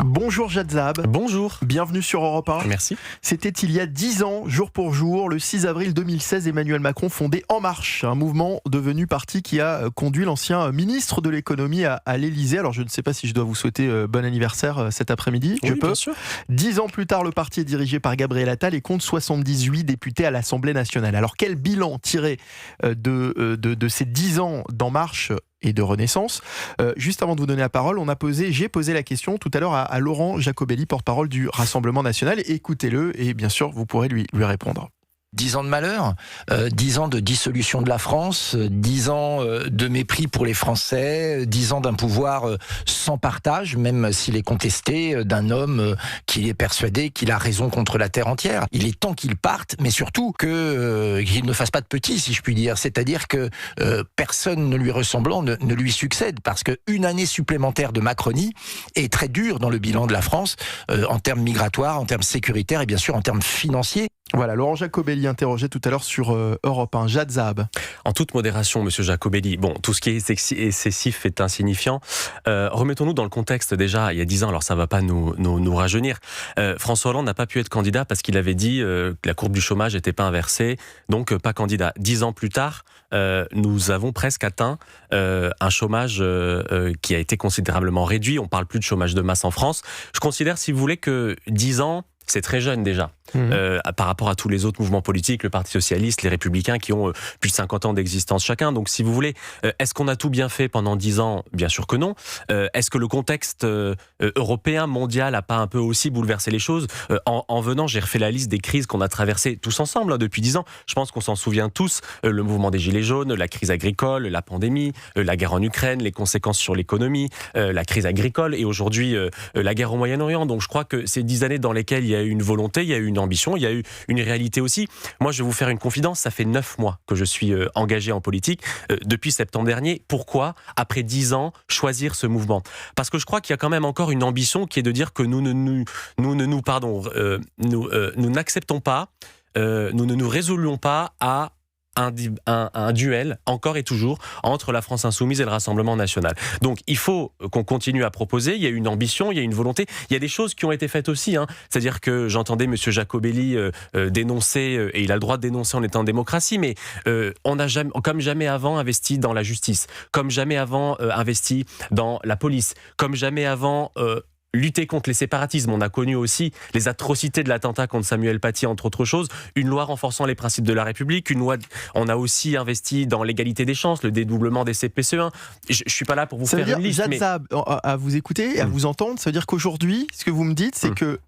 Bonjour Jad Zahab. Bonjour. Bienvenue sur Europe 1. Merci. C'était il y a 10 ans, jour pour jour, le 6 avril 2016, Emmanuel Macron fondait En Marche, un mouvement devenu parti qui a conduit l'ancien ministre de l'économie à l'Élysée. Alors je ne sais pas si je dois vous souhaiter bon anniversaire cet après-midi. Oui, je peux. bien sûr. 10 ans plus tard, le parti est dirigé par Gabriel Attal et compte 78 députés à l'Assemblée nationale. Alors quel bilan tiré de ces 10 ans d'En Marche et de Renaissance? Juste avant de vous donner la parole, j'ai posé la question tout à l'heure à Laurent Jacobelli, porte-parole du Rassemblement national. Écoutez-le et bien sûr, vous pourrez lui répondre. 10 ans de malheur, 10 ans de dissolution de la France, 10 ans de mépris pour les Français, 10 ans d'un pouvoir sans partage, même s'il est contesté, d'un homme qui est persuadé qu'il a raison contre la terre entière. Il est temps qu'il parte, mais surtout qu'il ne fasse pas de petits, si je puis dire. C'est-à-dire que personne ne lui ressemblant ne lui succède, parce qu'une année supplémentaire de Macronie est très dure dans le bilan de la France, en termes migratoires, en termes sécuritaires et bien sûr en termes financiers. Voilà, Laurent Jacobelli interrogé tout à l'heure sur Europe 1. Jad Zahab. En toute modération, monsieur Jacobelli, bon, tout ce qui est excessif est insignifiant. Remettons-nous dans le contexte déjà, il y a 10 ans, alors ça ne va pas nous rajeunir. François Hollande n'a pas pu être candidat parce qu'il avait dit que la courbe du chômage n'était pas inversée, donc pas candidat. 10 ans plus tard, nous avons presque atteint un chômage qui a été considérablement réduit. On ne parle plus de chômage de masse en France. Je considère, si vous voulez, que 10 ans, c'est très jeune déjà, par rapport à tous les autres mouvements politiques, le Parti Socialiste, les Républicains qui ont plus de 50 ans d'existence chacun. Donc si vous voulez, est-ce qu'on a tout bien fait pendant 10 ans ? Bien sûr que non. Est-ce que le contexte européen, mondial, n'a pas un peu aussi bouleversé les choses ? En venant, j'ai refait la liste des crises qu'on a traversées tous ensemble depuis 10 ans. Je pense qu'on s'en souvient tous. Le mouvement des Gilets jaunes, la crise agricole, la pandémie, la guerre en Ukraine, les conséquences sur l'économie, la crise agricole et aujourd'hui la guerre au Moyen-Orient. Donc je crois que ces 10 années dans lesquelles il y a eu une volonté, il y a eu une ambition, il y a eu une réalité aussi. Moi, je vais vous faire une confidence, ça fait 9 mois que je suis engagé en politique, depuis septembre dernier. Pourquoi, après 10 ans, choisir ce mouvement ? Parce que je crois qu'il y a quand même encore une ambition qui est de dire que nous n'acceptons pas, nous ne nous résoluons pas à un duel, encore et toujours, entre la France insoumise et le Rassemblement national. Donc, il faut qu'on continue à proposer. Il y a une ambition, il y a une volonté. Il y a des choses qui ont été faites aussi. C'est-à-dire que j'entendais M. Jacobelli dénoncer, et il a le droit de dénoncer en étant en démocratie, mais on n'a jamais, comme jamais avant, investi dans la justice, comme jamais avant, investi dans la police, comme jamais avant... lutter contre les séparatismes. On a connu aussi les atrocités de l'attentat contre Samuel Paty, entre autres choses. Une loi renforçant les principes de la République. On a aussi investi dans l'égalité des chances, le dédoublement des CPCE1. Je ne suis pas là pour vous faire une liste. Jad Zahab, à vous écouter et à vous entendre, ça veut dire qu'aujourd'hui, ce que vous me dites, c'est que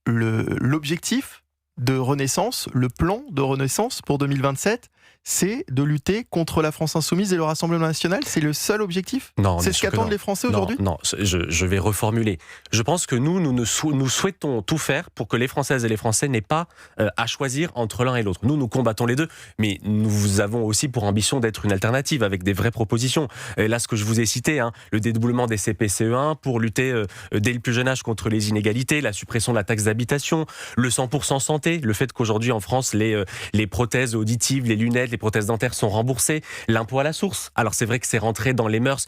l'objectif de Renaissance, le plan de Renaissance pour 2027, c'est de lutter contre la France insoumise et le Rassemblement national. C'est le seul objectif ? Non, c'est ce qu'attendent les Français aujourd'hui ? Non, je vais reformuler. Je pense que nous souhaitons tout faire pour que les Françaises et les Français n'aient pas à choisir entre l'un et l'autre. Nous combattons les deux, mais nous avons aussi pour ambition d'être une alternative avec des vraies propositions. Et là, ce que je vous ai cité, le dédoublement des CPCE1 pour lutter dès le plus jeune âge contre les inégalités, la suppression de la taxe d'habitation, le 100% santé, le fait qu'aujourd'hui en France, les prothèses auditives, les lunettes, les prothèses dentaires sont remboursées, l'impôt à la source. Alors c'est vrai que c'est rentré dans les mœurs.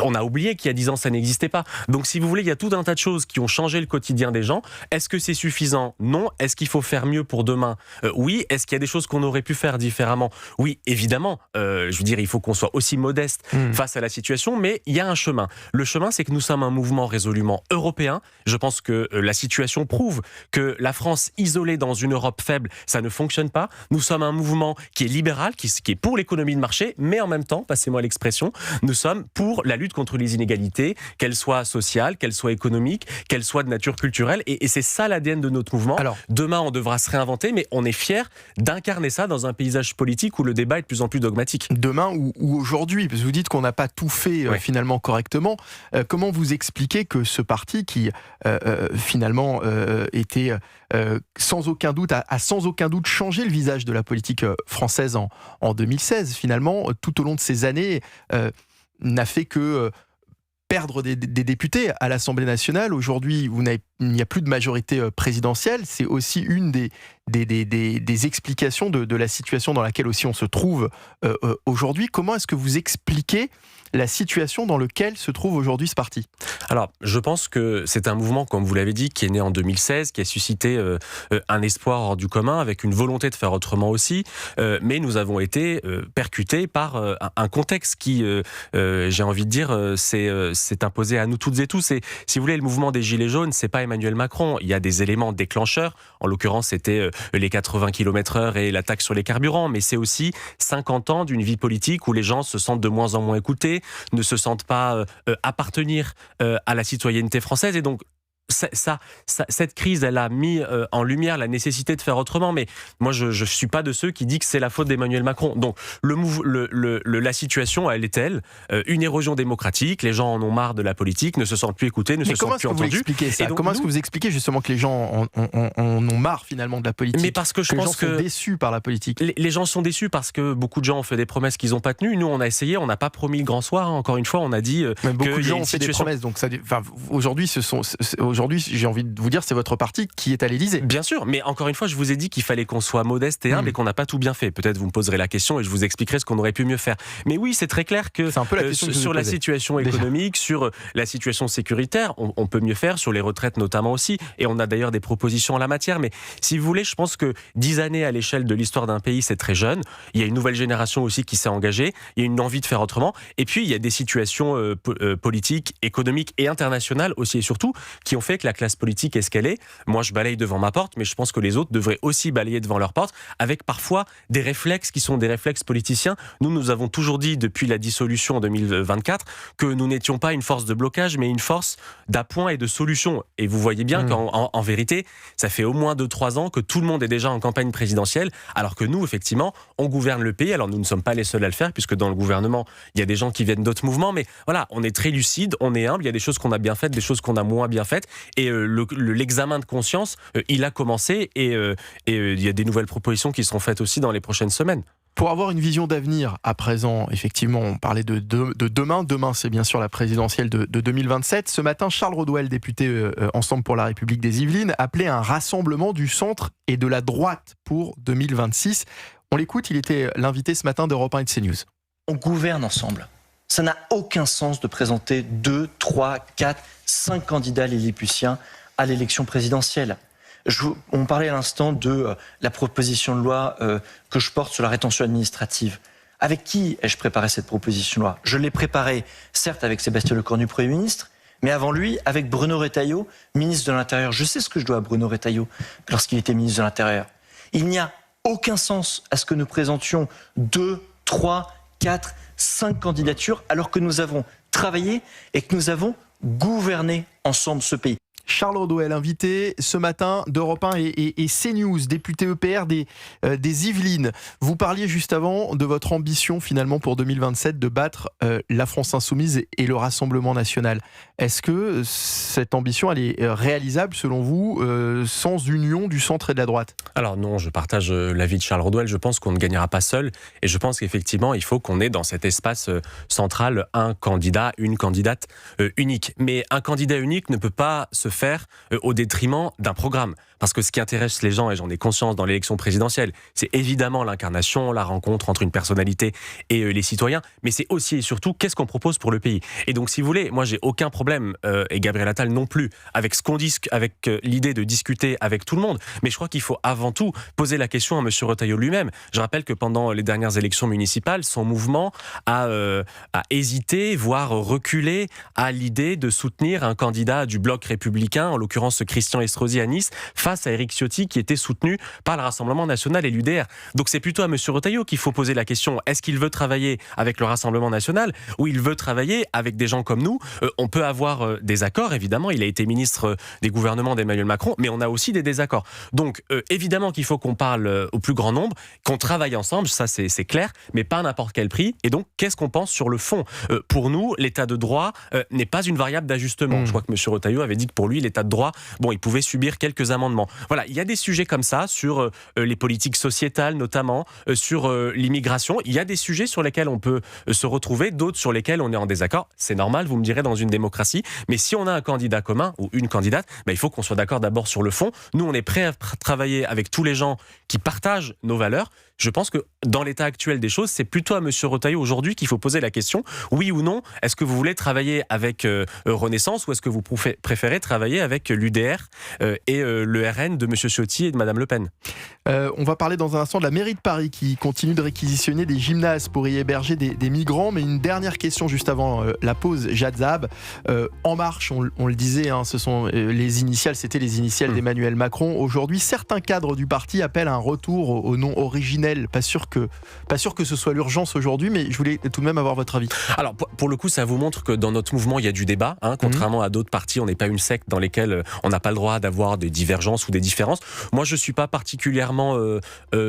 On a oublié qu'il y a 10 ans, ça n'existait pas. Donc, si vous voulez, il y a tout un tas de choses qui ont changé le quotidien des gens. Est-ce que c'est suffisant ? Non. Est-ce qu'il faut faire mieux pour demain ? Oui. Est-ce qu'il y a des choses qu'on aurait pu faire différemment ? Oui, évidemment. Je veux dire, il faut qu'on soit aussi modeste face à la situation, mais il y a un chemin. Le chemin, c'est que nous sommes un mouvement résolument européen. Je pense que la situation prouve que la France isolée dans une Europe faible, ça ne fonctionne pas. Nous sommes un mouvement qui est libéral, qui est pour l'économie de marché, mais en même temps, passez-moi l'expression, nous sommes pour la lutte contre les inégalités, qu'elles soient sociales, qu'elles soient économiques, qu'elles soient de nature culturelle. Et c'est ça l'ADN de notre mouvement. Alors, demain, on devra se réinventer, mais on est fiers d'incarner ça dans un paysage politique où le débat est de plus en plus dogmatique. Demain ou aujourd'hui, parce que vous dites qu'on n'a pas tout fait finalement correctement. Comment vous expliquez que ce parti qui finalement était sans aucun doute, a sans aucun doute changé le visage de la politique française en 2016, finalement, tout au long de ces années, n'a fait que perdre des députés à l'Assemblée nationale. Aujourd'hui, il n'y a plus de majorité présidentielle. C'est aussi une des explications de la situation dans laquelle aussi on se trouve aujourd'hui. Comment est-ce que vous expliquez la situation dans laquelle se trouve aujourd'hui ce parti? Alors, je pense que c'est un mouvement, comme vous l'avez dit, qui est né en 2016, qui a suscité un espoir hors du commun, avec une volonté de faire autrement aussi. Mais nous avons été percutés par un contexte qui, j'ai envie de dire, s'est imposé à nous toutes et tous. Et si vous voulez, le mouvement des Gilets jaunes, c'est pas Emmanuel Macron. Il y a des éléments déclencheurs. En l'occurrence, c'était les 80 km/h et la taxe sur les carburants. Mais c'est aussi 50 ans d'une vie politique où les gens se sentent de moins en moins écoutés, ne se sentent pas appartenir à la citoyenneté française. Et donc, cette crise, elle a mis en lumière la nécessité de faire autrement. Mais moi, je ne suis pas de ceux qui disent que c'est la faute d'Emmanuel Macron. Donc, la situation, elle est telle. Une érosion démocratique, les gens en ont marre de la politique, ne se sentent plus écoutés, ne se sentent plus entendus. Comment est-ce que vous expliquez justement que les gens en ont marre finalement de la politique? Mais parce que je pense que les gens sont déçus par la politique. Les gens sont déçus parce que beaucoup de gens ont fait des promesses qu'ils n'ont pas tenues. Nous, on a essayé, on n'a pas promis le grand soir. Encore une fois, on a dit même beaucoup que de gens ont fait des promesses. Donc aujourd'hui, j'ai envie de vous dire, c'est votre parti qui est à l'Élysée. Bien sûr, mais encore une fois, je vous ai dit qu'il fallait qu'on soit modeste et humble et qu'on n'a pas tout bien fait. Peut-être vous me poserez la question et je vous expliquerai ce qu'on aurait pu mieux faire. Mais oui, c'est très clair que, sur la situation économique, sur la situation sécuritaire, on peut mieux faire, sur les retraites notamment aussi. Et on a d'ailleurs des propositions en la matière. Mais si vous voulez, je pense que 10 années à l'échelle de l'histoire d'un pays, c'est très jeune. Il y a une nouvelle génération aussi qui s'est engagée. Il y a une envie de faire autrement. Et puis, il y a des situations politiques, économiques et internationales aussi et surtout qui ont fait que la classe politique est ce qu'elle est. Moi, je balaye devant ma porte, mais je pense que les autres devraient aussi balayer devant leur porte, avec parfois des réflexes qui sont des réflexes politiciens. Nous avons toujours dit depuis la dissolution en 2024 que nous n'étions pas une force de blocage, mais une force d'appoint et de solution. Et vous voyez bien qu'en vérité, ça fait au moins 2-3 ans que tout le monde est déjà en campagne présidentielle, alors que nous, effectivement, on gouverne le pays. Alors nous ne sommes pas les seuls à le faire, puisque dans le gouvernement, il y a des gens qui viennent d'autres mouvements, mais voilà, on est très lucide, on est humble, il y a des choses qu'on a bien faites, des choses qu'on a moins bien faites, et l'examen de conscience, il a commencé et il y a des nouvelles propositions qui seront faites aussi dans les prochaines semaines. Pour avoir une vision d'avenir, à présent, effectivement, on parlait de demain. Demain, c'est bien sûr la présidentielle de 2027. Ce matin, Charles Rodwell, député Ensemble pour la République des Yvelines, appelait un rassemblement du centre et de la droite pour 2026. On l'écoute, il était l'invité ce matin d'Europe 1 et de CNews. On gouverne ensemble. Ça n'a aucun sens de présenter 2, 3, 4, 5 candidats lilliputiens à l'élection présidentielle. On parlait à l'instant de la proposition de loi que je porte sur la rétention administrative. Avec qui ai-je préparé cette proposition de loi? Je l'ai préparée, certes, avec Sébastien Lecornu, Premier ministre, mais avant lui, avec Bruno Retailleau, ministre de l'Intérieur. Je sais ce que je dois à Bruno Retailleau lorsqu'il était ministre de l'Intérieur. Il n'y a aucun sens à ce que nous présentions 2, 3, 4, 5 candidatures alors que nous avons travaillé et que nous avons gouverné ensemble ce pays. Charles Rodwell, invité ce matin d'Europe 1 et CNews, député EPR des Yvelines. Vous parliez juste avant de votre ambition finalement pour 2027 de battre la France Insoumise et le Rassemblement National. Est-ce que cette ambition elle est réalisable selon vous sans union du centre et de la droite? Alors non, je partage l'avis de Charles Rodwell. Je pense qu'on ne gagnera pas seul et je pense qu'effectivement il faut qu'on ait dans cet espace central un candidat, une candidate unique. Mais un candidat unique ne peut pas se faire au détriment d'un programme. Parce que ce qui intéresse les gens, et j'en ai conscience dans l'élection présidentielle, c'est évidemment l'incarnation, la rencontre entre une personnalité et les citoyens, mais c'est aussi et surtout qu'est-ce qu'on propose pour le pays. Et donc, si vous voulez, moi j'ai aucun problème, et Gabriel Attal non plus, avec ce qu'on dit, avec l'idée de discuter avec tout le monde. Mais je crois qu'il faut avant tout poser la question à M. Retailleau lui-même. Je rappelle que pendant les dernières élections municipales, son mouvement a hésité, voire reculé à l'idée de soutenir un candidat du bloc républicain, en l'occurrence Christian Estrosi à Nice, face à Éric Ciotti qui était soutenu par le Rassemblement National et l'UDR. Donc c'est plutôt à M. Retailleau qu'il faut poser la question, est-ce qu'il veut travailler avec le Rassemblement National ou il veut travailler avec des gens comme nous? On peut avoir des accords, évidemment, il a été ministre des gouvernements d'Emmanuel Macron, mais on a aussi des désaccords. Donc évidemment qu'il faut qu'on parle au plus grand nombre, qu'on travaille ensemble, ça c'est clair, mais pas à n'importe quel prix. Et donc qu'est-ce qu'on pense sur le fond? Pour nous, l'état de droit n'est pas une variable d'ajustement. Je crois que M. Retailleau avait dit que pour lui, l'état de droit, bon, il pouvait subir quelques amendements. Voilà, il y a des sujets comme ça, sur les politiques sociétales notamment, sur l'immigration. Il y a des sujets sur lesquels on peut se retrouver, d'autres sur lesquels on est en désaccord. C'est normal, vous me direz, dans une démocratie. Mais si on a un candidat commun ou une candidate, il faut qu'on soit d'accord d'abord sur le fond. Nous, on est prêt à travailler avec tous les gens qui partagent nos valeurs. Je pense que dans l'état actuel des choses, c'est plutôt à M. Retailleau aujourd'hui qu'il faut poser la question, oui ou non, est-ce que vous voulez travailler avec Renaissance ou est-ce que vous préférez travailler avec l'UDR et le RN de M. Ciotti et de Mme Le Pen? On va parler dans un instant de la mairie de Paris qui continue de réquisitionner des gymnases pour y héberger des migrants. Mais une dernière question juste avant la pause, Jad Zahab. En Marche, on le disait, ce sont les initiales, c'était les initiales d'Emmanuel Macron. Aujourd'hui, certains cadres du parti appellent à un retour au nom originel. Pas sûr que ce soit l'urgence aujourd'hui, mais je voulais tout de même avoir votre avis. Alors, pour le coup, ça vous montre que dans notre mouvement, il y a du débat. Contrairement à d'autres partis, on n'est pas une secte dans lesquelles on n'a pas le droit d'avoir des divergences ou des différences. Moi, je ne suis pas particulièrement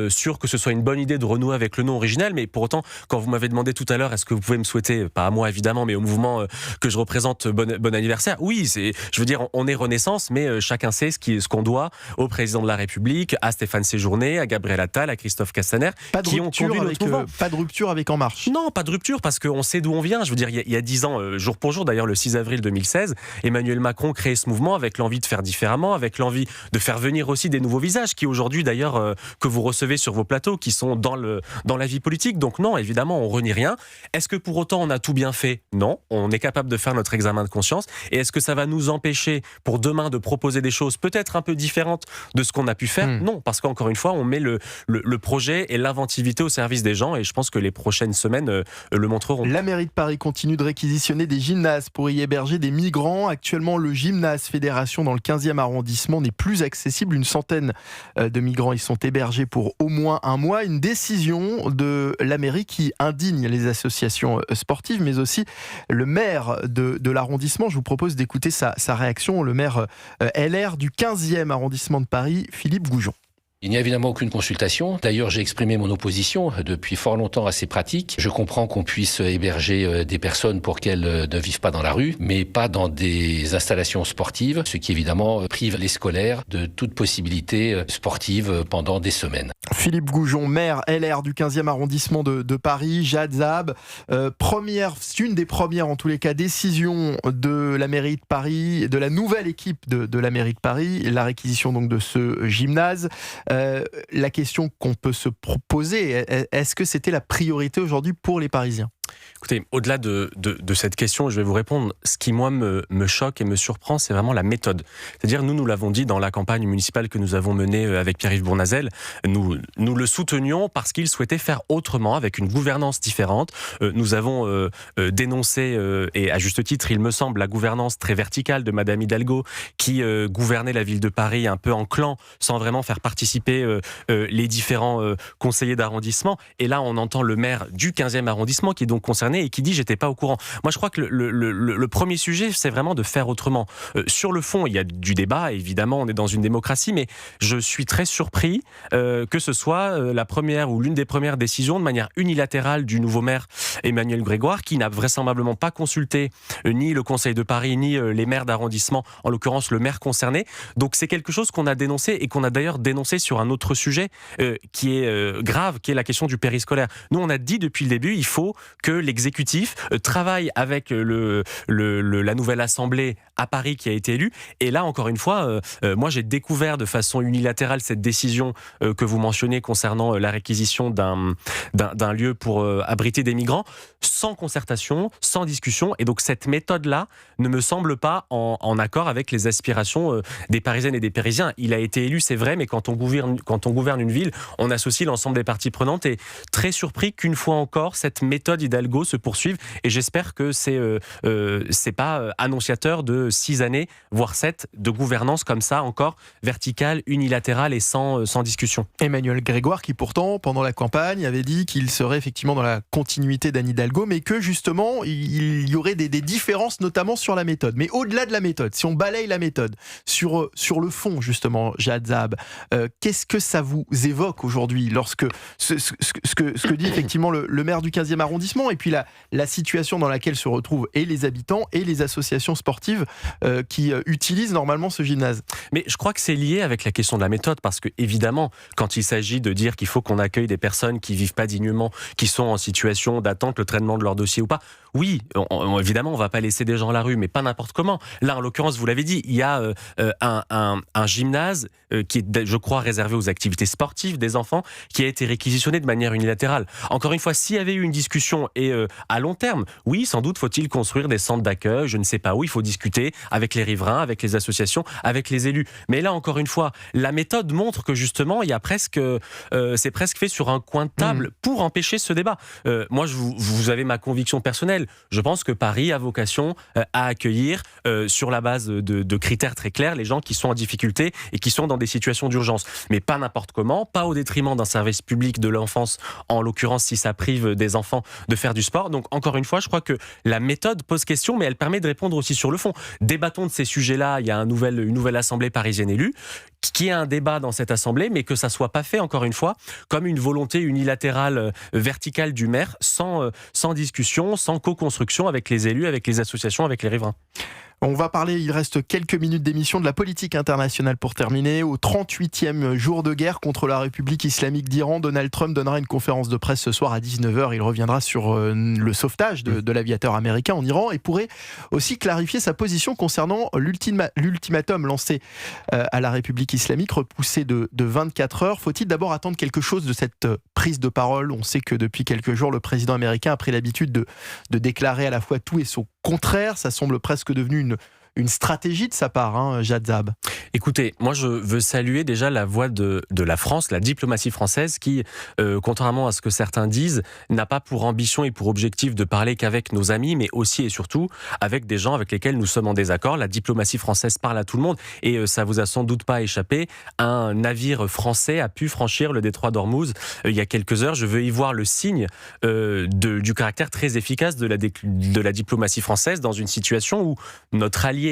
sûr que ce soit une bonne idée de renouer avec le nom originel, mais pour autant, quand vous m'avez demandé tout à l'heure, est-ce que vous pouvez me souhaiter, pas à moi évidemment, mais au mouvement que je représente, bon anniversaire? Oui, je veux dire, on est Renaissance, mais chacun sait ce qu'on doit au président de la République, à Stéphane Séjourné, à Gabriel Attal, à Christophe Castaner, qui ont conduit notre mouvement. Pas de rupture avec En Marche? Non, pas de rupture, parce qu'on sait d'où on vient. Je veux dire, il y a 10 ans, jour pour jour, d'ailleurs le 6 avril 2016, Emmanuel Macron créait ce mouvement avec l'envie de faire différemment, avec l'envie de faire venir aussi des nouveaux visages, qui aujourd'hui d'ailleurs, que vous recevez sur vos plateaux, qui sont dans la vie politique. Donc non, évidemment, on renie rien. Est-ce que pour autant on a tout bien fait? Non, on est capable de faire notre examen de conscience. Et est-ce que ça va nous empêcher pour demain de proposer des choses peut-être un peu différentes de ce qu'on a pu faire? Non, parce qu'encore une fois, on met le projet et l'inventivité au service des gens, et je pense que les prochaines semaines le montreront. La mairie de Paris continue de réquisitionner des gymnases pour y héberger des migrants. Actuellement, le gymnase Fédération dans le 15e arrondissement n'est plus accessible. Une centaine de migrants y sont hébergés pour au moins un mois. Une décision de la mairie qui indigne les associations sportives, mais aussi le maire de l'arrondissement. Je vous propose d'écouter sa réaction. Le maire LR du 15e arrondissement de Paris, Philippe Goujon. Il n'y a évidemment aucune consultation. D'ailleurs, j'ai exprimé mon opposition depuis fort longtemps à ces pratiques. Je comprends qu'on puisse héberger des personnes pour qu'elles ne vivent pas dans la rue, mais pas dans des installations sportives, ce qui évidemment prive les scolaires de toute possibilité sportive pendant des semaines. Philippe Goujon, maire LR du 15e arrondissement de Paris, Jad Zahab. Une des premières en tous les cas décisions de la mairie de Paris, de la nouvelle équipe de la mairie de Paris, la réquisition donc de ce gymnase. La question qu'on peut se poser, est-ce que c'était la priorité aujourd'hui pour les Parisiens ? Écoutez, au-delà de cette question, je vais vous répondre. Ce qui, moi, me choque et me surprend, c'est vraiment la méthode. C'est-à-dire, nous l'avons dit dans la campagne municipale que nous avons menée avec Pierre-Yves Bournazel, nous le soutenions parce qu'il souhaitait faire autrement, avec une gouvernance différente. Nous avons dénoncé, et à juste titre, il me semble, la gouvernance très verticale de Madame Hidalgo, qui gouvernait la ville de Paris un peu en clan, sans vraiment faire participer les différents conseillers d'arrondissement. Et là, on entend le maire du 15e arrondissement, qui est donc concerné et qui dit j'étais pas au courant. Moi je crois que le premier sujet c'est vraiment de faire autrement. Sur le fond il y a du débat, évidemment on est dans une démocratie, mais je suis très surpris que ce soit la première ou l'une des premières décisions de manière unilatérale du nouveau maire Emmanuel Grégoire, qui n'a vraisemblablement pas consulté ni le Conseil de Paris ni les maires d'arrondissement, en l'occurrence le maire concerné. Donc c'est quelque chose qu'on a dénoncé et qu'on a d'ailleurs dénoncé sur un autre sujet qui est grave, qui est la question du périscolaire. Nous on a dit depuis le début, il faut que l'exécutif travaille avec la nouvelle assemblée à Paris qui a été élue. Et là, encore une fois, moi j'ai découvert de façon unilatérale cette décision que vous mentionnez concernant la réquisition d'un lieu pour abriter des migrants, sans concertation, sans discussion. Et donc cette méthode-là ne me semble pas en accord avec les aspirations des Parisiennes et des Parisiens. Il a été élu, c'est vrai, mais quand on gouverne une ville, on associe l'ensemble des parties prenantes. Et très surpris qu'une fois encore, cette méthode Hidalgo se poursuive. Et j'espère que c'est pas annonciateur de 6 années, voire 7, de gouvernance comme ça, encore verticale, unilatérale et sans discussion. Emmanuel Grégoire, qui pourtant, pendant la campagne, avait dit qu'il serait effectivement dans la continuité d'Anne Hidalgo, mais que justement, il y aurait des différences, notamment sur la méthode. Mais au-delà de la méthode, si on balaye la méthode, sur le fond, justement, Jad Zahab, qu'est-ce que ça vous évoque aujourd'hui lorsque ce que dit effectivement le maire du 15e arrondissement et puis la situation dans laquelle se retrouvent et les habitants et les associations sportives qui utilisent normalement ce gymnase. Mais je crois que c'est lié avec la question de la méthode, parce que évidemment, quand il s'agit de dire qu'il faut qu'on accueille des personnes qui vivent pas dignement, qui sont en situation d'attente le traitement de leur dossier ou pas, oui, évidemment, on va pas laisser des gens à la rue, mais pas n'importe comment. Là, en l'occurrence, vous l'avez dit, il y a un gymnase qui est, je crois, réservé aux activités sportives des enfants, qui a été réquisitionné de manière unilatérale. Encore une fois, s'il y avait eu une discussion et à long terme, oui, sans doute faut-il construire des centres d'accueil, je ne sais pas où, il faut discuter avec les riverains, avec les associations, avec les élus. Mais là, encore une fois, la méthode montre que justement, il y a c'est presque fait sur un coin de table pour empêcher ce débat. Moi, vous avez ma conviction personnelle. Je pense que Paris a vocation à accueillir, sur la base de critères très clairs, les gens qui sont en difficulté et qui sont dans des situations d'urgence. Mais pas n'importe comment, pas au détriment d'un service public de l'enfance, en l'occurrence si ça prive des enfants de faire du sport. Donc encore une fois, je crois que la méthode pose question, mais elle permet de répondre aussi sur le fond. Débattons de ces sujets-là, il y a une nouvelle assemblée parisienne élue, qui est un débat dans cette assemblée, mais que ça soit pas fait, encore une fois, comme une volonté unilatérale, verticale du maire, sans discussion, sans co-construction avec les élus, avec les associations, avec les riverains. On va parler, il reste quelques minutes d'émission, de la politique internationale pour terminer. Au 38e jour de guerre contre la République islamique d'Iran, Donald Trump donnera une conférence de presse ce soir à 19h. Il reviendra sur le sauvetage de l'aviateur américain en Iran et pourrait aussi clarifier sa position concernant l'ultimatum lancé à la République islamique, repoussé de 24 heures. Faut-il d'abord attendre quelque chose de cette prise de parole ? On sait que depuis quelques jours, le président américain a pris l'habitude de déclarer à la fois tout et son contraire. Ça semble presque devenu une stratégie de sa part, Jad Zab. Écoutez, moi je veux saluer déjà la voix de la France, la diplomatie française qui, contrairement à ce que certains disent, n'a pas pour ambition et pour objectif de parler qu'avec nos amis, mais aussi et surtout avec des gens avec lesquels nous sommes en désaccord. La diplomatie française parle à tout le monde et ça vous a sans doute pas échappé, un navire français a pu franchir le détroit d'Ormuz il y a quelques heures. Je veux y voir le signe du caractère très efficace de la diplomatie française dans une situation où notre allié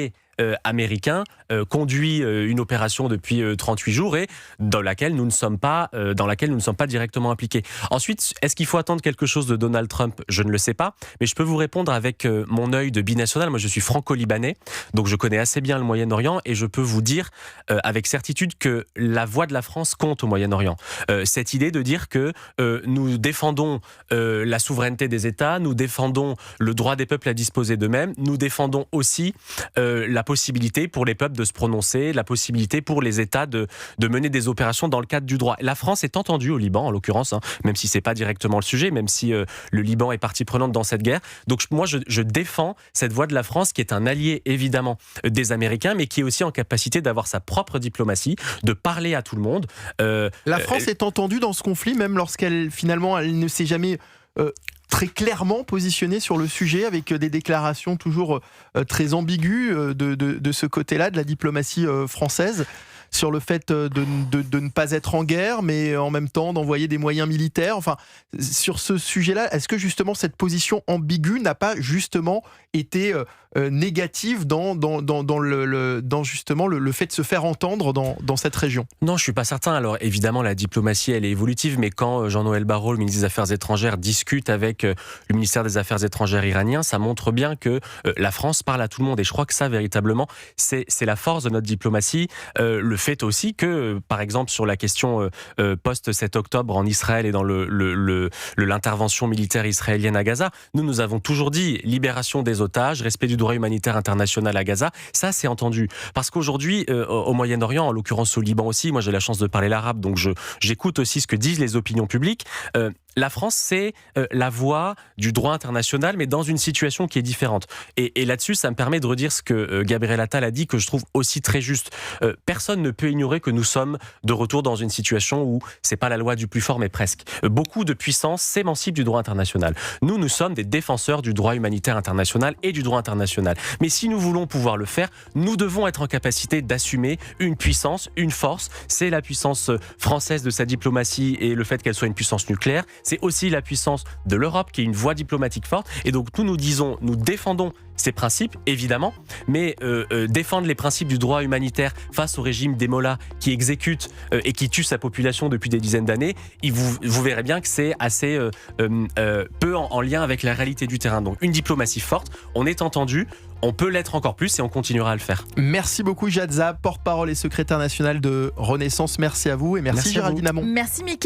américain conduit une opération depuis 38 jours et dans laquelle nous ne sommes pas directement impliqués. Ensuite, est-ce qu'il faut attendre quelque chose de Donald Trump ? Je ne le sais pas, mais je peux vous répondre avec mon œil de binational. Moi, je suis franco-libanais, donc je connais assez bien le Moyen-Orient et je peux vous dire avec certitude que la voix de la France compte au Moyen-Orient. Cette idée de dire que nous défendons la souveraineté des États, nous défendons le droit des peuples à disposer d'eux-mêmes, nous défendons aussi la possibilité pour les peuples de se prononcer, la possibilité pour les États de mener des opérations dans le cadre du droit. La France est entendue au Liban, en l'occurrence, même si c'est pas directement le sujet, même si le Liban est partie prenante dans cette guerre. Donc moi, je défends cette voix de la France, qui est un allié évidemment des Américains, mais qui est aussi en capacité d'avoir sa propre diplomatie, de parler à tout le monde. La France est entendue dans ce conflit, même lorsqu'elle finalement elle ne s'est jamais très clairement positionné sur le sujet, avec des déclarations toujours très ambiguës de ce côté-là, de la diplomatie française, sur le fait de ne pas être en guerre, mais en même temps d'envoyer des moyens militaires. Enfin, sur ce sujet-là, est-ce que justement cette position ambiguë n'a pas justement été négative dans justement le fait de se faire entendre dans cette région ? Non, je suis pas certain. Alors évidemment, la diplomatie, elle est évolutive, mais quand Jean-Noël Barrot, le ministre des Affaires étrangères, discute avec le ministère des Affaires étrangères iranien, ça montre bien que la France parle à tout le monde. Et je crois que ça, véritablement, c'est la force de notre diplomatie. Le fait aussi que, par exemple, sur la question post-7 octobre en Israël et dans l'intervention militaire israélienne à Gaza, nous avons toujours dit libération des otages, respect du droit humanitaire international à Gaza. Ça, c'est entendu. Parce qu'aujourd'hui, au Moyen-Orient, en l'occurrence au Liban aussi, moi j'ai la chance de parler l'arabe, donc j'écoute aussi ce que disent les opinions publiques. La France, c'est la voix du droit international, mais dans une situation qui est différente. Et là-dessus, ça me permet de redire ce que Gabriel Attal a dit, que je trouve aussi très juste. Personne ne peut ignorer que nous sommes de retour dans une situation où c'est pas la loi du plus fort, mais presque. Beaucoup de puissances s'émancipent du droit international. Nous sommes des défenseurs du droit humanitaire international et du droit international. Mais si nous voulons pouvoir le faire, nous devons être en capacité d'assumer une puissance, une force. C'est la puissance française de sa diplomatie et le fait qu'elle soit une puissance nucléaire. C'est aussi la puissance de l'Europe qui est une voie diplomatique forte. Et donc nous disons, nous défendons ces principes, évidemment, mais défendre les principes du droit humanitaire face au régime des mollahs qui exécute et qui tue sa population depuis des dizaines d'années, vous verrez bien que c'est assez peu en lien avec la réalité du terrain. Donc une diplomatie forte, on est entendu, on peut l'être encore plus et on continuera à le faire. Merci beaucoup Jadzab, porte-parole et secrétaire national de Renaissance. Merci à vous et merci Merci à Géraldine vous. Amont. Merci Mickaël.